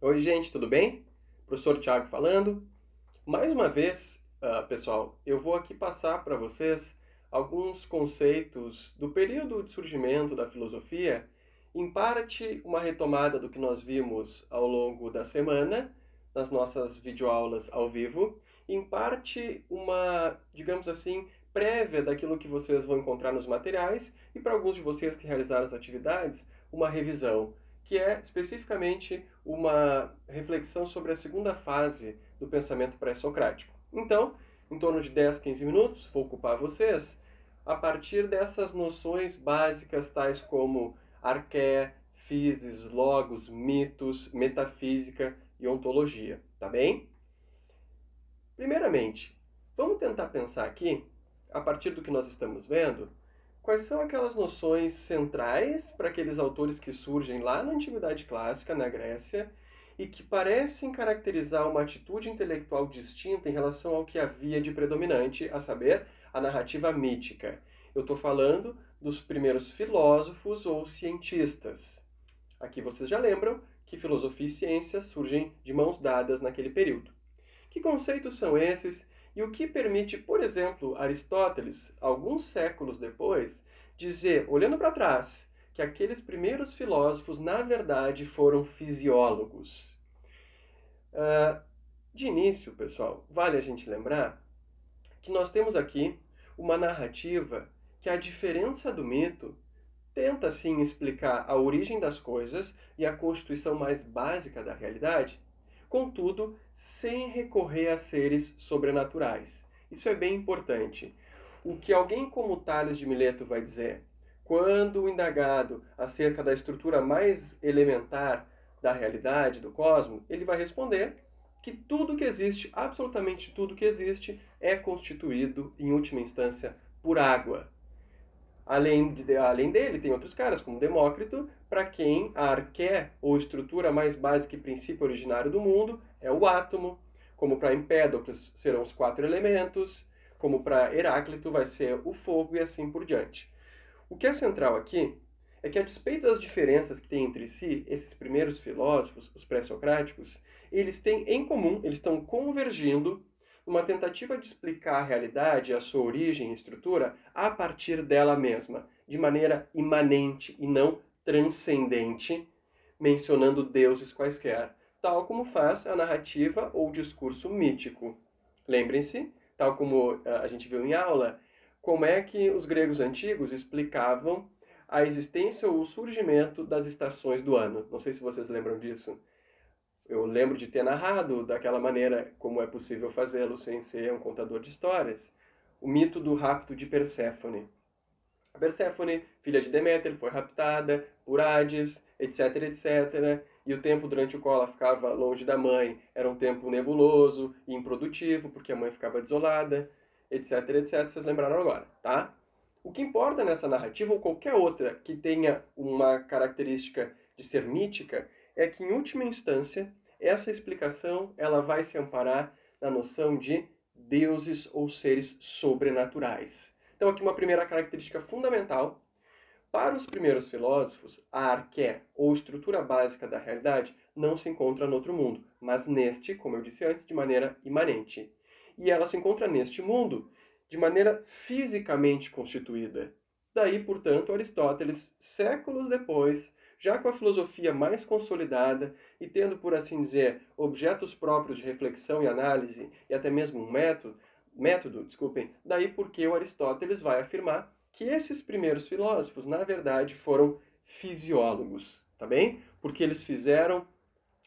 Oi, gente, tudo bem? Professor Tiago falando. Mais uma vez, pessoal, eu vou aqui passar para vocês alguns conceitos do período de surgimento da filosofia, em parte uma retomada do que nós vimos ao longo da semana, nas nossas videoaulas ao vivo, em parte uma, digamos assim, prévia daquilo que vocês vão encontrar nos materiais e para alguns de vocês que realizaram as atividades, uma revisão, que é especificamente uma reflexão sobre a segunda fase do pensamento pré-socrático. Então, em torno de 10, 15 minutos, vou ocupar vocês a partir dessas noções básicas tais como arqué, physis, logos, mitos, metafísica e ontologia, tá bem? Primeiramente, vamos tentar pensar aqui, a partir do que nós estamos vendo, quais são aquelas noções centrais para aqueles autores que surgem lá na Antiguidade Clássica, na Grécia, e que parecem caracterizar uma atitude intelectual distinta em relação ao que havia de predominante, a saber, a narrativa mítica. Eu estou falando dos primeiros filósofos ou cientistas. Aqui vocês já lembram que filosofia e ciência surgem de mãos dadas naquele período. Que conceitos são esses e o que permite, por exemplo, Aristóteles, alguns séculos depois, dizer, olhando para trás, que aqueles primeiros filósofos, na verdade, foram fisiólogos? De início, pessoal, vale a gente lembrar que nós temos aqui uma narrativa que, à diferença do mito, tenta sim explicar a origem das coisas e a constituição mais básica da realidade, contudo, sem recorrer a seres sobrenaturais. Isso é bem importante. O que alguém como Tales de Mileto vai dizer, quando indagado acerca da estrutura mais elementar da realidade, do cosmos, ele vai responder que tudo que existe, absolutamente tudo que existe, é constituído, em última instância, por água. Além dele, tem outros caras, como Demócrito, para quem a arqué, ou estrutura mais básica e princípio originário do mundo, é o átomo, como para Empédocles serão os 4 elementos, como para Heráclito vai ser o fogo e assim por diante. O que é central aqui é que, a despeito das diferenças que têm entre si, esses primeiros filósofos, os pré-socráticos, eles têm em comum, eles estão convergindo numa tentativa de explicar a realidade, a sua origem e estrutura, a partir dela mesma, de maneira imanente e não transcendente, mencionando deuses quaisquer, tal como faz a narrativa ou o discurso mítico. Lembrem-se, tal como a gente viu em aula, como é que os gregos antigos explicavam a existência ou o surgimento das estações do ano. Não sei se vocês lembram disso. Eu lembro de ter narrado daquela maneira como é possível fazê-lo sem ser um contador de histórias, o mito do rapto de Perséfone. A Perséfone, filha de Deméter, foi raptada por Hades, etc, etc. E o tempo durante o qual ela ficava longe da mãe era um tempo nebuloso e improdutivo, porque a mãe ficava desolada, etc, etc. Vocês lembraram agora, tá? O que importa nessa narrativa, ou qualquer outra que tenha uma característica de ser mítica, é que, em última instância, essa explicação ela vai se amparar na noção de deuses ou seres sobrenaturais. Então, aqui uma primeira característica fundamental. Para os primeiros filósofos, a arqué, ou estrutura básica da realidade, não se encontra no outro mundo, mas neste, como eu disse antes, de maneira imanente. E ela se encontra neste mundo de maneira fisicamente constituída. Daí, portanto, Aristóteles, séculos depois, já com a filosofia mais consolidada e tendo, por assim dizer, objetos próprios de reflexão e análise e até mesmo um método, daí porque o Aristóteles vai afirmar que esses primeiros filósofos, na verdade, foram fisiólogos, tá bem? Porque eles fizeram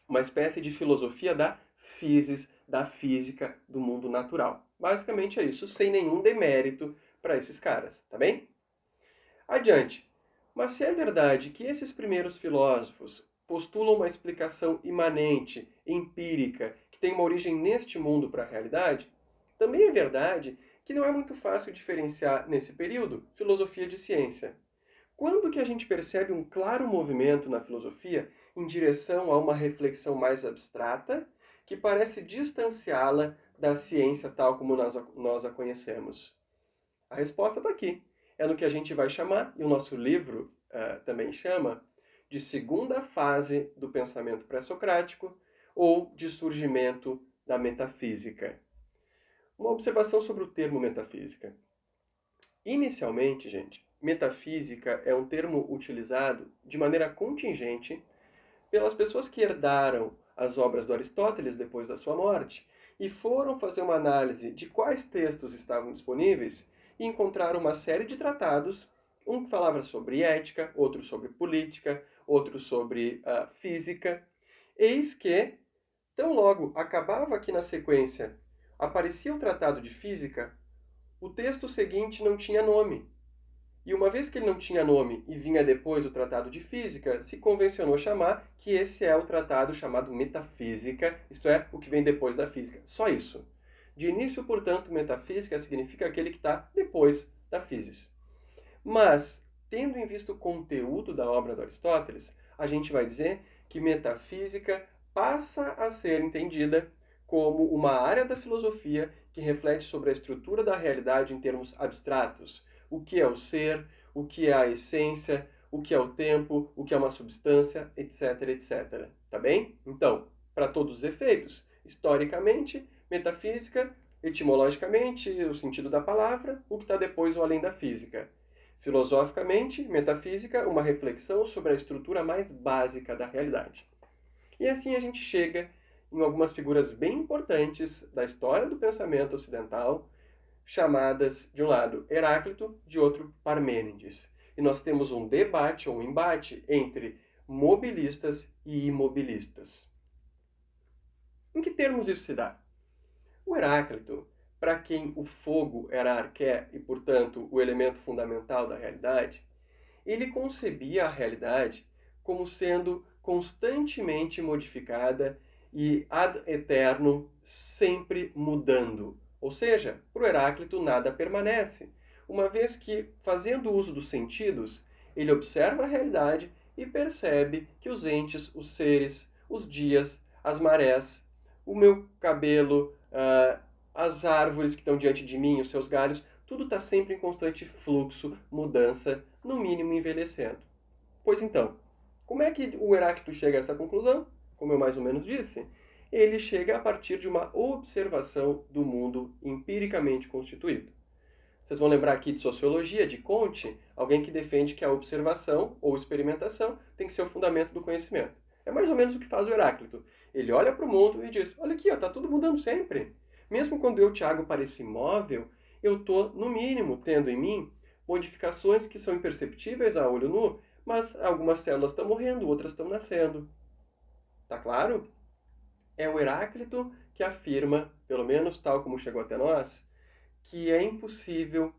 uma espécie de filosofia da physis, da física do mundo natural. Basicamente é isso, sem nenhum demérito para esses caras, tá bem? Adiante. Mas se é verdade que esses primeiros filósofos postulam uma explicação imanente, empírica, que tem uma origem neste mundo para a realidade, também é verdade que não é muito fácil diferenciar nesse período filosofia de ciência. Quando que a gente percebe um claro movimento na filosofia em direção a uma reflexão mais abstrata, que parece distanciá-la da ciência tal como nós a conhecemos? A resposta está aqui. É no que a gente vai chamar, e o nosso livro também chama, de segunda fase do pensamento pré-socrático, ou de surgimento da metafísica. Uma observação sobre o termo metafísica. Inicialmente, gente, metafísica é um termo utilizado de maneira contingente pelas pessoas que herdaram as obras do Aristóteles depois da sua morte e foram fazer uma análise de quais textos estavam disponíveis e encontraram uma série de tratados, um que falava sobre ética, outro sobre política, outro sobre física. Eis que, tão logo acabava aqui na sequência, aparecia o tratado de física, o texto seguinte não tinha nome. E uma vez que ele não tinha nome e vinha depois o tratado de física, se convencionou chamar que esse é o tratado chamado metafísica, isto é, o que vem depois da física. Só isso. De início, portanto, metafísica significa aquele que está depois da física. Mas, tendo em vista o conteúdo da obra do Aristóteles, a gente vai dizer que metafísica passa a ser entendida como uma área da filosofia que reflete sobre a estrutura da realidade em termos abstratos. O que é o ser, o que é a essência, o que é o tempo, o que é uma substância, etc, etc. Tá bem? Então, para todos os efeitos, historicamente, metafísica, etimologicamente, o sentido da palavra, o que está depois ou além da física. Filosoficamente, metafísica, uma reflexão sobre a estrutura mais básica da realidade. E assim a gente chega em algumas figuras bem importantes da história do pensamento ocidental, chamadas, de um lado, Heráclito, de outro, Parmênides. E nós temos um debate ou um embate entre mobilistas e imobilistas. Em que termos isso se dá? O Heráclito, para quem o fogo era a arqué e, portanto, o elemento fundamental da realidade, ele concebia a realidade como sendo constantemente modificada e ad eternum sempre mudando. Ou seja, para o Heráclito nada permanece, uma vez que, fazendo uso dos sentidos, ele observa a realidade e percebe que os entes, os seres, os dias, as marés, o meu cabelo, as árvores que estão diante de mim, os seus galhos, tudo está sempre em constante fluxo, mudança, no mínimo envelhecendo. Pois então, como é que o Heráclito chega a essa conclusão? Como eu mais ou menos disse, ele chega a partir de uma observação do mundo empiricamente constituído. Vocês vão lembrar aqui de sociologia, de Comte, alguém que defende que a observação ou experimentação tem que ser o fundamento do conhecimento. É mais ou menos o que faz o Heráclito. Ele olha para o mundo e diz, olha aqui, está tudo mudando sempre. Mesmo quando eu, Tiago, pareço imóvel, eu estou, no mínimo, tendo em mim modificações que são imperceptíveis a olho nu, mas algumas células estão morrendo, outras estão nascendo. Tá claro? É o Heráclito que afirma, pelo menos tal como chegou até nós, que é impossível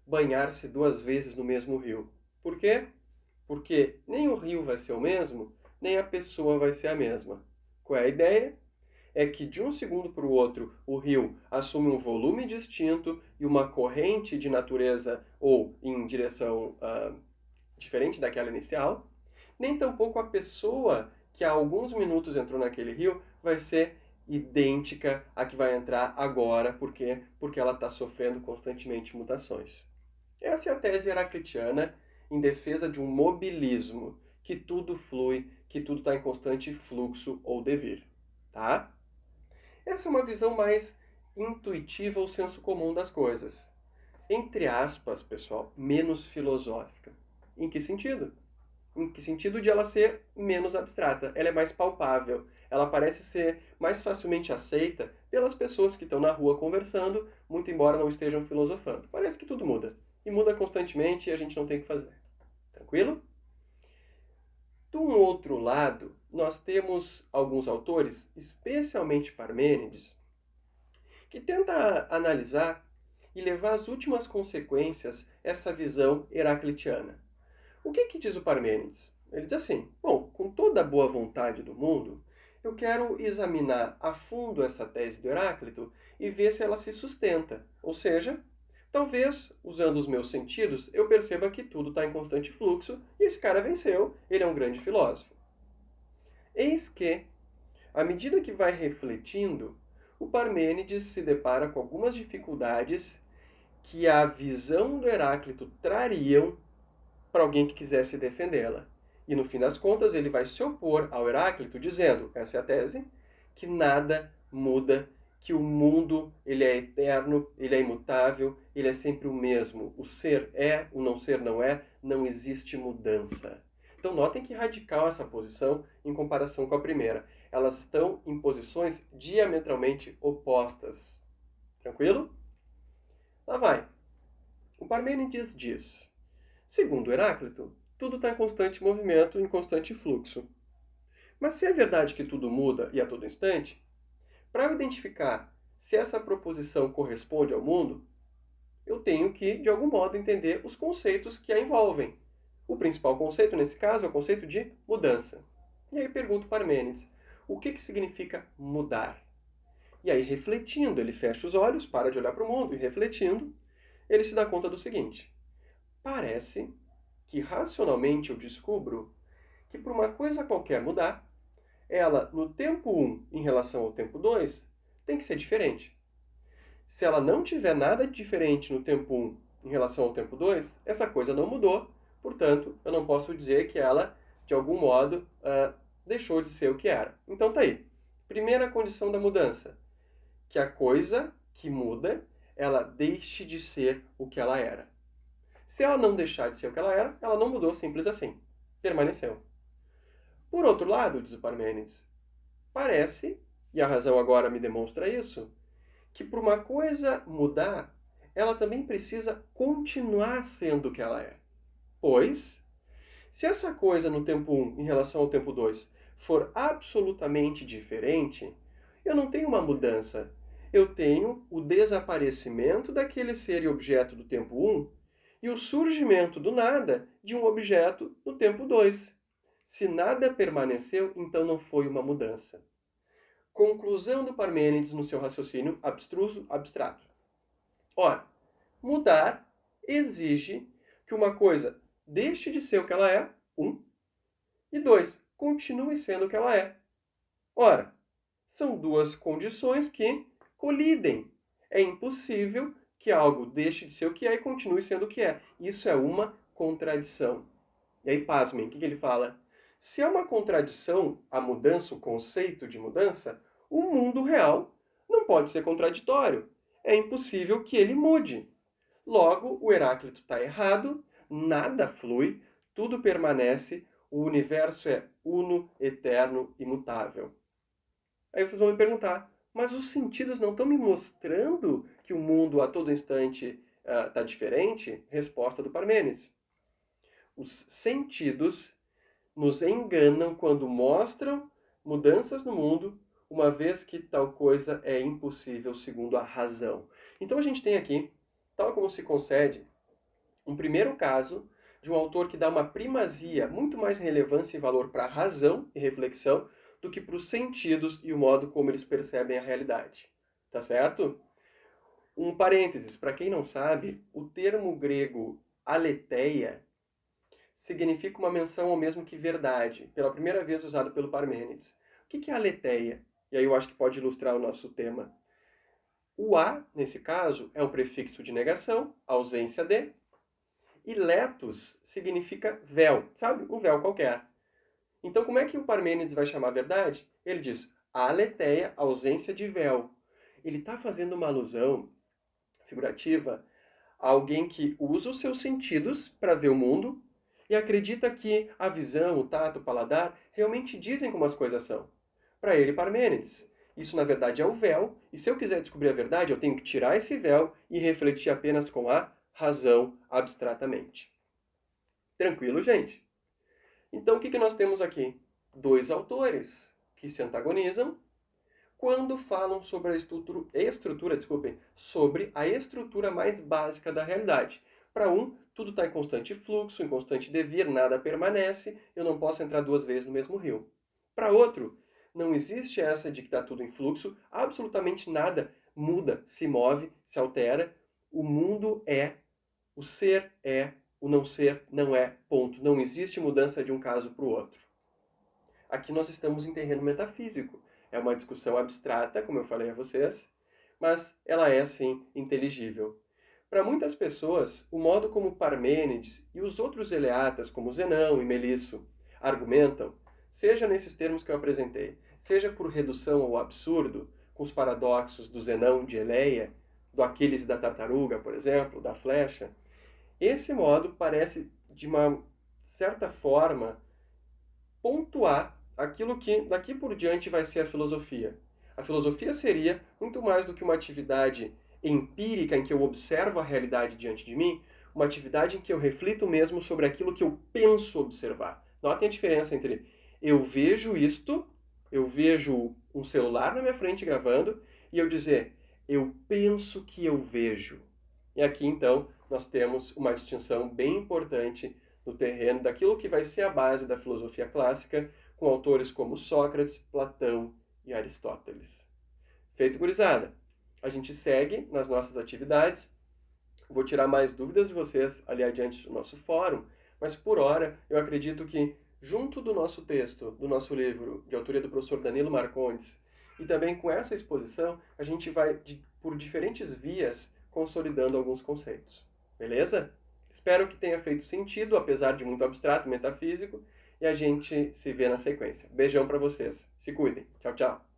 banhar-se duas vezes no mesmo rio. Por quê? Porque nem o rio vai ser o mesmo, nem a pessoa vai ser a mesma. Qual é a ideia? É que de um segundo para o outro, o rio assume um volume distinto e uma corrente de natureza ou em direção diferente daquela inicial. Nem tampouco a pessoa que há alguns minutos entrou naquele rio vai ser idêntica à que vai entrar agora. Por quê? Porque ela está sofrendo constantemente mutações. Essa é a tese heraclitiana em defesa de um mobilismo, que tudo flui, que tudo está em constante fluxo ou devir. Tá? Essa é uma visão mais intuitiva ou senso comum das coisas. Entre aspas, pessoal, menos filosófica. Em que sentido? Em que sentido de ela ser menos abstrata? Ela é mais palpável. Ela parece ser mais facilmente aceita pelas pessoas que estão na rua conversando, muito embora não estejam filosofando. Parece que tudo muda. E muda constantemente e a gente não tem o que fazer. Tranquilo? De um outro lado, nós temos alguns autores, especialmente Parmênides, que tenta analisar e levar às últimas consequências essa visão heraclitiana. O que diz o Parmênides? Ele diz assim, bom, com toda a boa vontade do mundo, eu quero examinar a fundo essa tese do Heráclito e ver se ela se sustenta. Ou seja, talvez, usando os meus sentidos, eu perceba que tudo está em constante fluxo e esse cara venceu, ele é um grande filósofo. Eis que, à medida que vai refletindo, o Parmênides se depara com algumas dificuldades que a visão do Heráclito trariam para alguém que quisesse defendê-la. E no fim das contas ele vai se opor ao Heráclito dizendo, essa é a tese, que nada muda, que o mundo ele é eterno, ele é imutável, ele é sempre o mesmo. O ser é, o não ser não é, não existe mudança. Então notem que radical essa posição em comparação com a primeira. Elas estão em posições diametralmente opostas. Tranquilo? Lá vai. O Parmênides diz: segundo Heráclito, tudo está em constante movimento, em constante fluxo. Mas se é verdade que tudo muda e a todo instante, para eu identificar se essa proposição corresponde ao mundo, eu tenho que, de algum modo, entender os conceitos que a envolvem. O principal conceito, nesse caso, é o conceito de mudança. E aí pergunto para Parmênides, o que significa mudar? E aí, refletindo, ele fecha os olhos, para de olhar para o mundo, e refletindo, ele se dá conta do seguinte: parece que racionalmente eu descubro que por uma coisa qualquer mudar, ela no tempo 1 em relação ao tempo 2 tem que ser diferente. Se ela não tiver nada de diferente no tempo 1 em relação ao tempo 2, essa coisa não mudou, portanto, eu não posso dizer que ela, de algum modo, deixou de ser o que era. Então tá aí. Primeira condição da mudança, que a coisa que muda, ela deixe de ser o que ela era. Se ela não deixar de ser o que ela era, ela não mudou, simples assim. Permaneceu. Por outro lado, diz o Parmênides, parece, e a razão agora me demonstra isso, que para uma coisa mudar, ela também precisa continuar sendo o que ela é. Pois, se essa coisa no tempo 1 em relação ao tempo 2 for absolutamente diferente, eu não tenho uma mudança. Eu tenho o desaparecimento daquele ser e objeto do tempo 1 e o surgimento do nada de um objeto no tempo 2. Se nada permaneceu, então não foi uma mudança. Conclusão do Parmênides no seu raciocínio abstruso, abstrato. Ora, mudar exige que uma coisa deixe de ser o que ela é, 1, e 2, continue sendo o que ela é. Ora, são duas condições que colidem. É impossível que algo deixe de ser o que é e continue sendo o que é. Isso é uma contradição. E aí, pasmem, o que ele fala? Se é uma contradição a mudança, o conceito de mudança, o mundo real não pode ser contraditório. É impossível que ele mude. Logo, o Heráclito está errado, nada flui, tudo permanece, o universo é uno, eterno, imutável. Aí vocês vão me perguntar, mas os sentidos não estão me mostrando que o mundo a todo instante está diferente? Resposta do Parmênides. Os sentidos nos enganam quando mostram mudanças no mundo, uma vez que tal coisa é impossível segundo a razão. Então a gente tem aqui, tal como se concede, um primeiro caso de um autor que dá uma primazia, muito mais relevância e valor para a razão e reflexão do que para os sentidos e o modo como eles percebem a realidade. Tá certo? Um parênteses, para quem não sabe, o termo grego aletheia significa uma menção ao mesmo que verdade, pela primeira vez usado pelo Parmênides. O que é aletheia? E aí eu acho que pode ilustrar o nosso tema. O a, nesse caso, é um prefixo de negação, ausência de, e letos significa véu, sabe? Um véu qualquer. Então, como é que o Parmênides vai chamar a verdade? Ele diz, aletheia, ausência de véu. Ele está fazendo uma alusão figurativa a alguém que usa os seus sentidos para ver o mundo e acredita que a visão, o tato, o paladar realmente dizem como as coisas são. Para ele, Parmênides, isso na verdade é o véu, e se eu quiser descobrir a verdade, eu tenho que tirar esse véu e refletir apenas com a razão abstratamente. Tranquilo, gente? Então, o que nós temos aqui? Dois autores que se antagonizam quando falam sobre sobre a estrutura mais básica da realidade. Para um, tudo está em constante fluxo, em constante devir, nada permanece, eu não posso entrar duas vezes no mesmo rio. Para outro, não existe essa de que está tudo em fluxo, absolutamente nada muda, se move, se altera. O mundo é, o ser é, o não ser não é, ponto. Não existe mudança de um caso para o outro. Aqui nós estamos em terreno metafísico. É uma discussão abstrata, como eu falei a vocês, mas ela é, sim, inteligível. Para muitas pessoas, o modo como Parmênides e os outros eleatas, como Zenão e Melisso, argumentam, seja nesses termos que eu apresentei, seja por redução ao absurdo, com os paradoxos do Zenão de Eleia, do Aquiles e da tartaruga, por exemplo, da flecha, esse modo parece, de uma certa forma, pontuar aquilo que daqui por diante vai ser a filosofia. A filosofia seria muito mais do que uma atividade empírica em que eu observo a realidade diante de mim, uma atividade em que eu reflito mesmo sobre aquilo que eu penso observar. Notem a diferença entre eu vejo isto, eu vejo um celular na minha frente gravando, e eu dizer, eu penso que eu vejo. E aqui, então, nós temos uma distinção bem importante no terreno daquilo que vai ser a base da filosofia clássica, com autores como Sócrates, Platão e Aristóteles. Feito, gurizada? A gente segue nas nossas atividades. Vou tirar mais dúvidas de vocês ali adiante do nosso fórum, mas por hora eu acredito que, junto do nosso texto, do nosso livro, de autoria do professor Danilo Marcondes, e também com essa exposição, a gente vai, por diferentes vias, consolidando alguns conceitos. Beleza? Espero que tenha feito sentido, apesar de muito abstrato, metafísico, e a gente se vê na sequência. Beijão para vocês. Se cuidem. Tchau, tchau.